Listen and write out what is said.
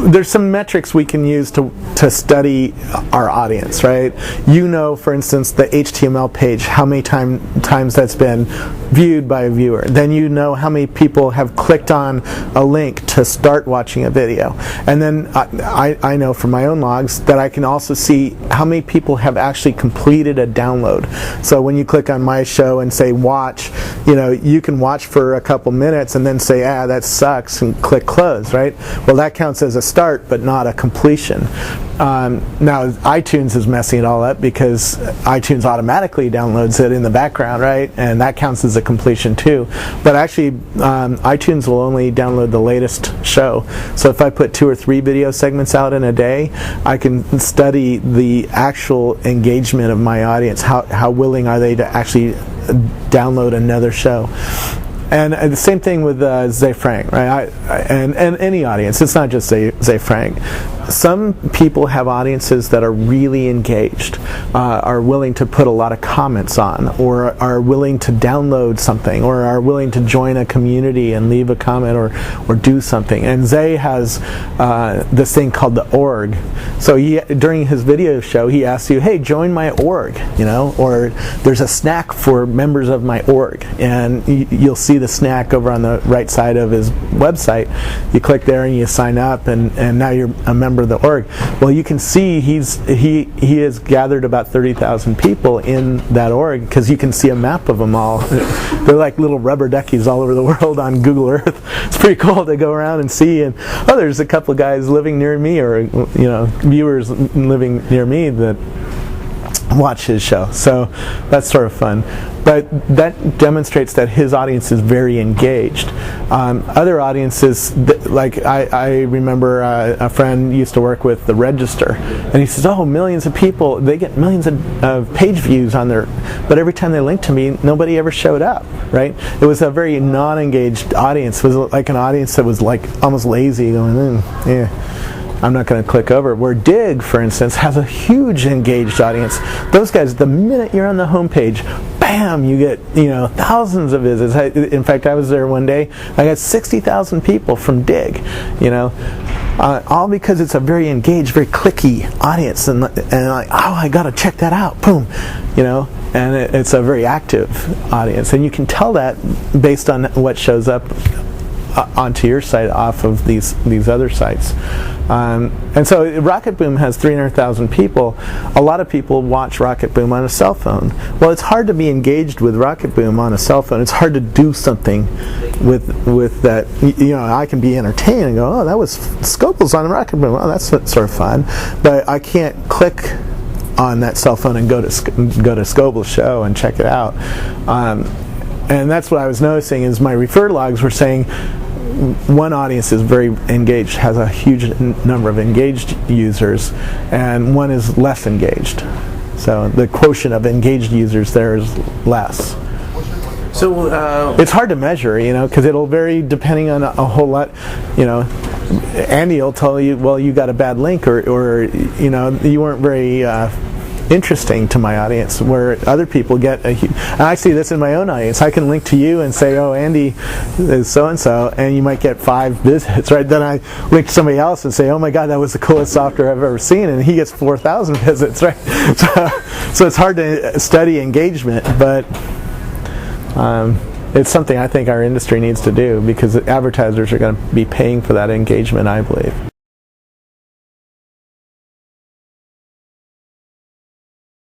there's some metrics we can use to study our audience, right? You know, for instance, the HTML page, how many times that's been viewed by a viewer. Then you know how many people have clicked on a link to start watching a video. And then I know from my own logs that I can also see how many people have actually completed a download. So when you click on my show and say watch, you can watch for a couple minutes and then say, that sucks, and click close, right? Well, that counts as a start, but not a completion. Now, iTunes is messing it all up because iTunes automatically downloads it in the background, right? And that counts as a completion too. But actually, iTunes will only download the latest show. So if I put 2 or 3 video segments out in a day, I can study the actual engagement of my audience. How willing are they to actually download another show? And the same thing with Ze Frank, right? And any audience. It's not just Ze Frank. Some people have audiences that are really engaged, are willing to put a lot of comments on, or are willing to download something, or are willing to join a community and leave a comment or do something. And Ze has this thing called the org. So during his video show, he asks you, hey, join my org, or there's a snack for members of my org. And you'll see the snack over on the right side of his website. You click there and you sign up, and now you're a member of the org. Well, you can see he has gathered about 30,000 people in that org, because you can see a map of them all. They're like little rubber duckies all over the world on Google Earth. It's pretty cool to go around and see. And there's a couple of guys living near me, or viewers living near me that watch his show. So that's sort of fun. But that demonstrates that his audience is very engaged. Other audiences, like I remember a friend used to work with the Register, and he says, millions of people, they get millions of page views on their, but every time they linked to me, nobody ever showed up, right? It was a very non-engaged audience. It was like an audience that was like almost lazy, going, I'm not going to click over. Where Dig, for instance, has a huge engaged audience. Those guys, the minute you're on the homepage, bam, you get thousands of visits. In fact, I was there one day. I got 60,000 people from Dig. All because it's a very engaged, very clicky audience, and like, I got to check that out. Boom, and it's a very active audience, and you can tell that based on what shows up onto your site off of these other sites. And so Rocketboom has 300,000 people. A lot of people watch Rocketboom on a cell phone. Well, it's hard to be engaged with Rocketboom on a cell phone. It's hard to do something with that. I can be entertained and go, that was Scoble's on Rocketboom. Oh, that's sort of fun. But I can't click on that cell phone and go to Scoble's show and check it out. And that's what I was noticing is my refer logs were saying one audience is very engaged, has a huge number of engaged users, and one is less engaged. So the quotient of engaged users there is less. So it's hard to measure, because it'll vary depending on a whole lot. Andy will tell you, well, you got a bad link, or you weren't very interesting to my audience, where other people get and I see this in my own audience. I can link to you and say, Andy is so-and-so, and you might get 5 visits, right? Then I link to somebody else and say, oh my God, that was the coolest software I've ever seen, and he gets 4,000 visits, right? So it's hard to study engagement, but it's something I think our industry needs to do, because advertisers are going to be paying for that engagement, I believe.